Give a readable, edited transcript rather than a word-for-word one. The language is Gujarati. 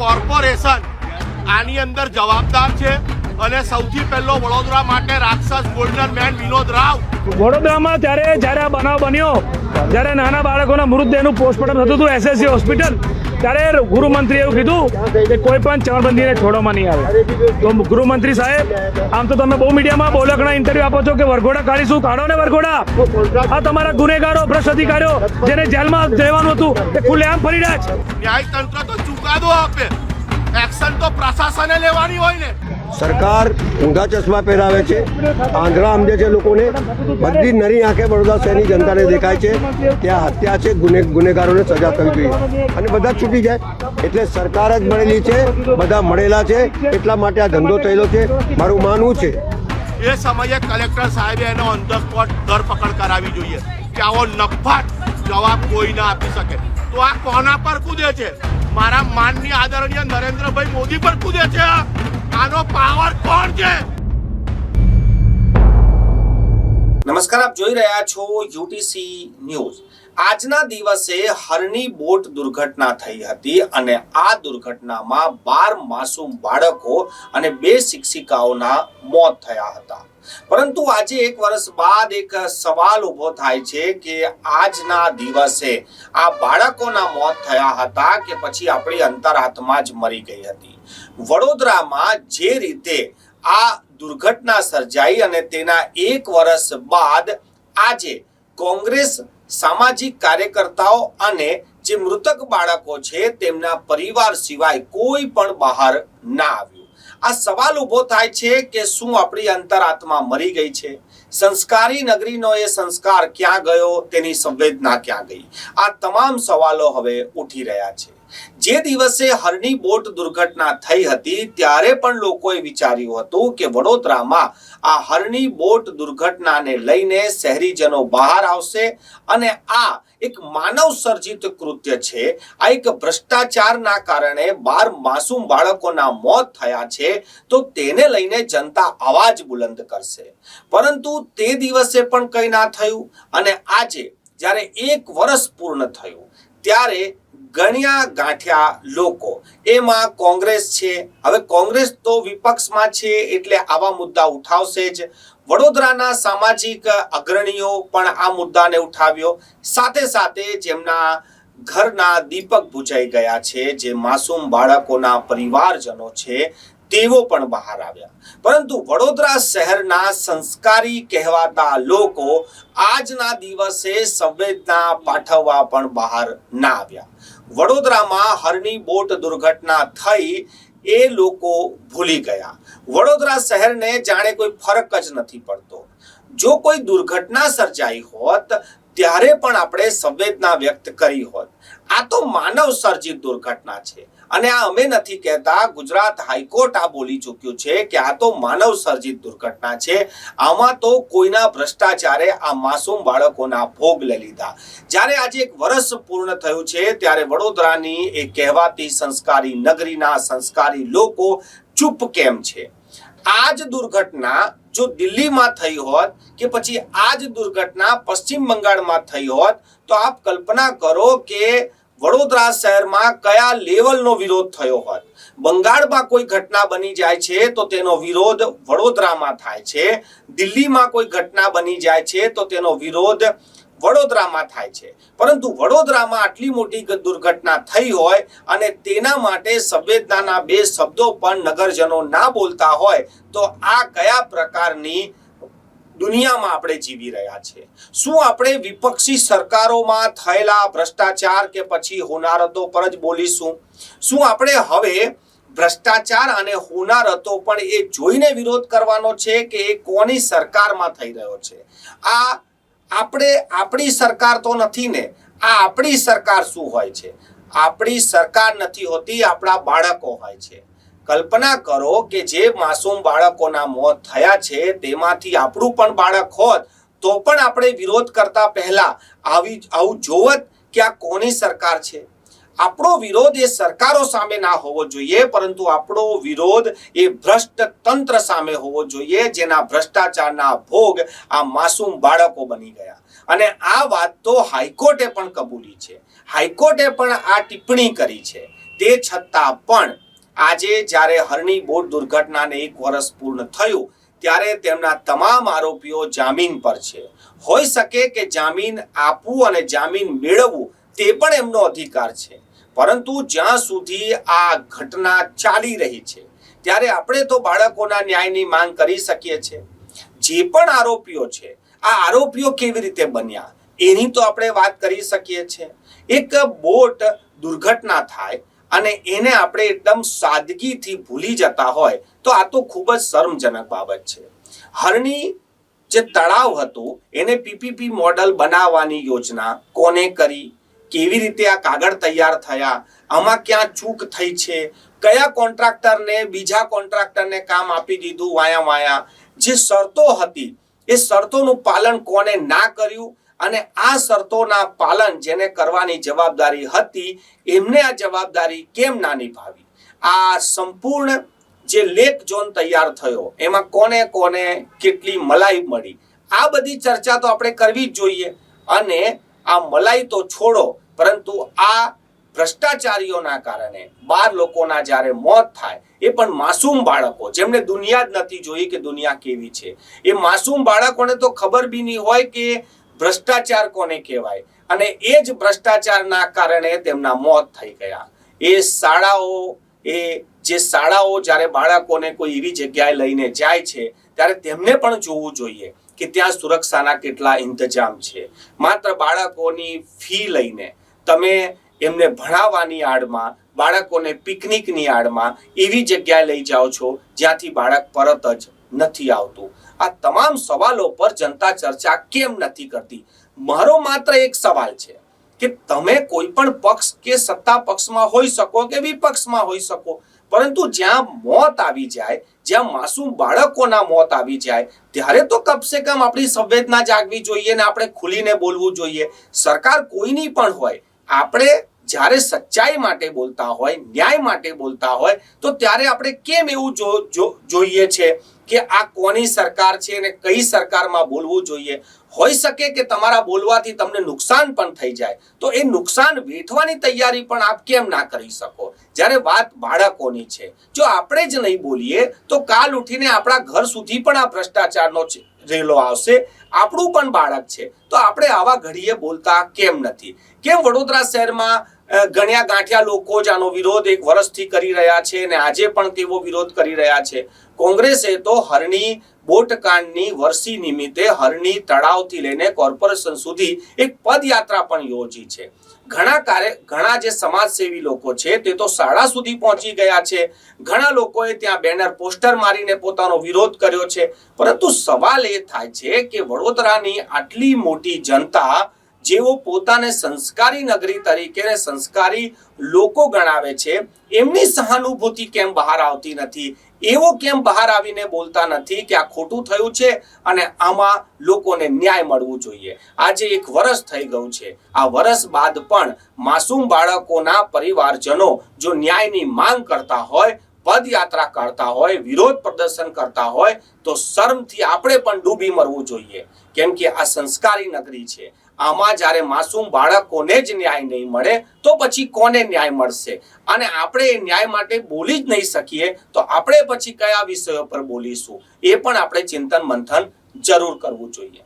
કોર્પોરેશન આની અંદર જવાબદાર છે અને સૌથી પહેલો વડોદરા માટે રાક્ષસ ગોલ્ડન મેન વિનોદ રાવ વડોદરામાં જ્યારે આ બનાવ બન્યો, જ્યારે નાના બાળકોના મૃતદેહનું પોસ્ટમોર્ટમ થતું હતું SSC હોસ્પિટલ, ત્યારે ગૃહમંત્રીએ એવું કીધું કે કોઈ પણ ચમરબંધીને છોડવામાં નહીં આવે. તો ગૃહમંત્રી સાહેબ, આમ તો તમે બહુ મીડિયામાં બોલકના ઇન્ટરવ્યુ આપો છો કે વરઘોડા કાઢીશું, કાઢો ને વરઘોડા. આ તમારા ગુનેગારો, ભ્રષ્ટ અધિકારીઓ જેને જેલમાં જવાનું હતું તે ખુલ્લેઆમ ફરી રહ્યા છે. ન્યાયતંત્ર તો ચુકાદો આપે, એક્શન તો પ્રશાસને લેવાની હોય ને. સરકાર ઊંધા ચશ્મા પહેરાવે છે, આંધળા સમજે છે લોકોને. બધી નરી આંખે વડોદરા શહેરની જનતાને દેખાય છે કે આ હત્યા છે, ગુનેગારોને સજા થવી જોઈએ અને બધા છૂટી જાય. એટલે સરકાર જ મળેલી છે, બધા મળેલા છે, એટલા માટે આ ધંધો થયેલો છે મારું માનવું છે. એ સમયે કલેક્ટર સાહેબે એને ઓન ધ સ્પોટ ધરપકડ કરાવી જોઈએ કે આવો નફાટ જવાબ કોઈ ના આપી શકે. તો આ કોના પર કૂદે છે? મારા માનની આદરણીય નરેન્દ્રભાઈ મોદી પર કૂદે છે. આનો પાવર કોણ છે? નમસ્કાર, આપ જોઈ રહ્યા છો UTC ન્યૂઝ. આજના દિવસે હરની બોટ દુર્ઘટના થઈ હતી અને આ દુર્ઘટનામાં 12 માસૂમ બાળકો અને 2 શિક્ષિકાઓના મોત થયા હતા. પરંતુ આજે 1 વર્ષ બાદ એક સવાલ ઉભો થાય છે કે આજના દિવસે આ બાળકોના મોત થયા હતા કે પછી આપણી અંતરાત્મા જ મરી ગઈ હતી. વડોદરામાં જે રીતે આ દુર્ઘટના સર્જાઈ અને તેના 1 વર્ષ બાદ આજે કોંગ્રેસ, સામાજિક કાર્યકર્તાઓ અને જે મૃતક બાળકો છે તેમના પરિવાર સિવાય કોઈ પણ બહાર ના આવ્યું. આ સવાલ ઉભો થાય છે કે શું આપણી અંતરાત્મા મરી ગઈ છે? સંસ્કારી નગરીનો એ સંસ્કાર ક્યાં ગયો? તેની સંવેદના ક્યાં ગઈ? આ તમામ સવાલો હવે ઉઠી રહ્યા છે. જે દિવસે હરની બોટ દુર્ઘટના થઈ હતી ત્યારે પણ લોકોએ વિચાર્યું હતું કે વડોદરામાં આ હરની બોટ દુર્ઘટનાને લઈને શહેરીજનો બહાર આવશે અને આ એક માનવ સર્જિત કૃત્ય છે, આ એક ભ્રષ્ટાચારના કારણે 12 માસૂમ બાળકોના મોત થયા છે, તો તેને લઈને જનતા અવાજ બુલંદ કરશે. પરંતુ તે દિવસે પણ કંઈ ના થયું અને આજે જ્યારે 1 વર્ષ પૂર્ણ થયું ત્યારે ગણ્યા ગાંઠ્યા લોકો, એમાં કોંગ્રેસ છે. હવે કોંગ્રેસ તો વિપક્ષમાં છે એટલે આવા મુદ્દા ઉઠાવશે જ. વડોદરાના સામાજિક અગ્રણીઓ પણ આ મુદ્દાને ઉઠાવ્યો. સાથે સાથે જેમના ઘરના દીપક બુઝાઈ ગયા છે, જે માસૂમ બાળકોના પરિવારજનો છે, તેઓ પણ બહાર આવ્યા. પરંતુ વડોદરા શહેરના સંસ્કારી કહેવાતા લોકો આજના દિવસે સંવેદના પાઠવવા પણ બહાર ના આવ્યા. વડોદરામાં હરની બોટ દુર્ઘટના થઈ એ લોકો ભૂલી ગયા. વડોદરા શહેરને જાણે કોઈ ફરક જ નથી પડતો. જો કોઈ દુર્ઘટના સર્જાઈ હોત ત્યારે પણ આપણે સંવેદના વ્યક્ત કરી હોત. આ તો માનવ સર્જિત દુર્ઘટના છે અને આ અમે નથી કહેતા, ગુજરાત હાઈકોર્ટ આ બોલી ચૂક્યું છે કે આ તો માનવ સર્જિત દુર્ઘટના છે. આમાં તો કોઈના ભ્રષ્ટાચારે આ માસૂમ બાળકોના ભોગ લઈ લીધા. જ્યારે આજે 1 વર્ષ પૂર્ણ થયું છે ત્યારે વડોદરાની એ કહેવાતી સંસ્કારી નગરીના સંસ્કારી લોકો ચૂપ કેમ છે? આ જ દુર્ઘટના જો દિલ્હીમાં થઈ હોત કે પછી આ જ દુર્ઘટના પશ્ચિમ બંગાળમાં થઈ હોત તો આપ કલ્પના કરો કે વડોદરા શહેરમાં કયા લેવલનો વિરોધ થયો હોત. બંગાળમાં કોઈ ઘટના બની જાય છે તો તેનો વિરોધ વડોદરામાં થાય છે. દિલ્હીમાં કોઈ ઘટના બની જાય છે તો તેનો વિરોધ વડોદરામાં થાય છે. પરંતુ વડોદરામાં આટલી મોટી દુર્ઘટના થઈ હોય અને તેના માટે સંવેદનાના 2 શબ્દો પણ નગરજનો ના બોલતા હોય તો આ કયા પ્રકારની દુનિયામાં આપણે જીવી રહ્યા છે? શું આપણે વિપક્ષી સરકારોમાં થયેલા ભ્રષ્ટાચાર કે પછી હોનારતો પર જ બોલીશું? શું આપણે હવે ભ્રષ્ટાચાર અને હોનારતો પણ એ જોઈને વિરોધ કરવાનો છે કે એ કોની સરકારમાં થઈ રહ્યો છે? આ આપણી સરકાર તો નથી ને. આ આપણી સરકાર શું હોય છે? આપણી સરકાર નથી હોતી, આપણા બાળકો હોય છે. કલ્પના કરો કે જે માસૂમ બાળકોના મોત થયા છે તેમાંથી આપણું પણ બાળક હોત તો પણ આપણે વિરોધ કરતા પહેલા આવું જોવત કે આ કોની સરકાર છે. આપણો વિરોધ એ સરકારો સામે ના હોવો જોઈએ, પરંતુ આપણો વિરોધ એ ભ્રષ્ટ તંત્ર સામે હોવો જોઈએ, જેના ભ્રષ્ટાચારના ભોગ આ માસૂમ બાળકો બની ગયા. અને આ વાત તો હાઈકોર્ટે પણ કબૂલી છે. હાઈકોર્ટે પણ આ ટિપ્પણી કરી છે તે છતાં પણ આજે જ્યારે હરણી બોટ દુર્ઘટનાને 1 વર્ષ પૂર્ણ થયું ત્યારે તેમના તમામ આરોપીઓ જામીન પર છે. હોઈ શકે કે જામીન આપવું અને જામીન મેળવવું તે પણ એમનો અધિકાર છે, પરંતુ જ્યાં સુધી આ ઘટના ચાલી રહી છે ત્યારે આપણે તો બાળકોના ન્યાયની માંગ કરી શકીએ છીએ. જે પણ આરોપીઓ છે, આ આરોપીઓ કેવી રીતે બન્યા એની તો આપણે વાત કરી શકીએ છીએ. એક બોટ દુર્ઘટના થાય અને એને આપણે એકદમ સાદગીથી ભૂલી જતા હોય તો આ તો ખૂબ જ શરમજનક બાબત છે. હરણી જે તળાવ હતું એને પીપીપી મોડલ બનાવવાની યોજના કોને કરી, કેવી રીતે આ કાગળ તૈયાર થયા, આમાં ક્યાં ચૂક થઈ છે, કયા કોન્ટ્રાક્ટરને બીજા કોન્ટ્રાક્ટરને કામ આપી દીધું વાયા, જે શરતો હતી એ શરતોનું પાલન કોને ના કર્યું અને આ શરતોના પાલન જેને કરવાની જવાબદારી હતી એમને આ જવાબદારી કેમ ના નિભાવી. આ સંપૂર્ણ જે લેક ઝોન તૈયાર થયો એમાં કોને કોને કેટલી મલાઈ મળી, આ બધી ચર્ચા તો આપણે કરવી જ જોઈએ. અને આ મલાઈ તો છોડો, પરંતુ આ ભ્રષ્ટાચારીઓના કારણે 12 લોકોના જ્યારે મોત થાય, એ પણ માસૂમ બાળકો જેમને દુનિયા જ નથી જોઈ કે દુનિયા કેવી છે, એ માસૂમ બાળકોને તો ખબર બી નહીં હોય કે ભ્રષ્ટાચાર કોને કહેવાય, અને એ જ ભ્રષ્ટાચારના કારણે તેમના મોત થઈ ગયા. એ શાળાઓ જ્યારે બાળકોને કોઈ એવી જગ્યાએ લઈને જાય છે ત્યારે તેમને પણ જોવું જોઈએ કે ત્યાં સુરક્ષાના કેટલા ઇંતજામ છે. માત્ર બાળકોની ફી લઈને તમે એમને ભણાવવાની આડમાં, બાળકોને પિકનિકની આડમાં એવી જગ્યાએ લઈ જાઓ છો જ્યાંથી બાળક પરત જ નથી આવતું. આ તમામ સવાલો પર જનતા ચર્ચા કેમ નથી કરતી? મારો માત્ર એક સવાલ છે કે તમે કોઈ પણ પક્ષ કે સત્તા પક્ષમાં હોઈ શકો કે વિપક્ષમાં હોઈ શકો, પરંતુ જ્યાં મોત આવી જાય, જ્યાં માસૂમ બાળકોના મોત આવી જાય ત્યારે તો કમસે કમ આપણી સંવેદના જાગવી જોઈએ ને આપણે ખુલીને બોલવું જોઈએ. સરકાર કોઈની પણ હોય, આપણે જ્યારે સચ્ચાઈ માટે બોલતા હોય, ન્યાય માટે બોલતા હોય તો ત્યારે આપણે કેમ એવું જોઈએ છે કે આ કોની સરકાર છે અને કઈ સરકારમાં બોલવું જોઈએ? હોઈ શકે કે તમારા બોલવાથી તમને નુકસાન પણ થઈ જાય, તો એ નુકસાન વેઠવાની તૈયારી પણ આપ કેમ ના કરી શકો? જ્યારે વાત બાળકોની છે, જો આપણે જ નહીં બોલીએ તો કાલ ઉઠીને આપણા ઘર સુધી પણ આ ભ્રષ્ટાચારનો રેલો આવશે. આપણું પણ બાળક છે તો આપણે આવા ઘડીએ બોલતા કેમ નથી? કેમ વડોદરા શહેરમાં ગણ્યા ગાંઠિયા લોકો જ આનો વિરોધ 1 વર્ષથી કરી રહ્યા છે અને આજે પણ તેઓ વિરોધ કરી રહ્યા છે? કોંગ્રેસે તો હરણી બોટકાંડની વર્ષી નિમિત્તે હરણી તળાવથી લઈને કોર્પોરેશન સુધી એક પદયાત્રા પણ યોજી છે. ઘણા જે સમાજસેવી લોકો છે તે તો શાળા સુધી પહોંચી ગયા છે. ઘણા લોકોએ ત્યાં બેનર પોસ્ટર મારીને પોતાનો વિરોધ કર્યો છે. પરંતુ સવાલ એ થાય છે કે વડોદરાની આટલી મોટી જનતા જેઓ પોતાને સંસ્કારી નગરી તરીકે સંસ્કારી લોકો ગણાવે છે, એમની સહાનુભૂતિ કેમ બહાર આવતી નથી? એવો કેમ બહાર આવીને બોલતા નથી કે આ ખોટું થયું છે અને આમાં લોકોને ન્યાય મળવું જોઈએ? આજે 1 વર્ષ થઈ ગયું છે. આ વર્ષ બાદ પણ માસૂમ બાળકોના પરિવારજનો જો ન્યાયની માંગ કરતા હોય, પદયાત્રા કરતા હોય, વિરોધ પ્રદર્શન કરતા હોય તો શરમથી આપણે પણ ડૂબી મરવું જોઈએ. કેમ કે આ સંસ્કારી નગરી છે. આમાં જ્યારે માસૂમ બાળકોને જ ન્યાય નહીં મળે તો પછી કોને ન્યાય મળશે? અને આપણે એ ન્યાય માટે બોલી જ નહીં શકીએ તો આપણે પછી કયા વિષયો પર બોલીશું? એ પણ આપણે ચિંતન મંથન જરૂર કરવું જોઈએ.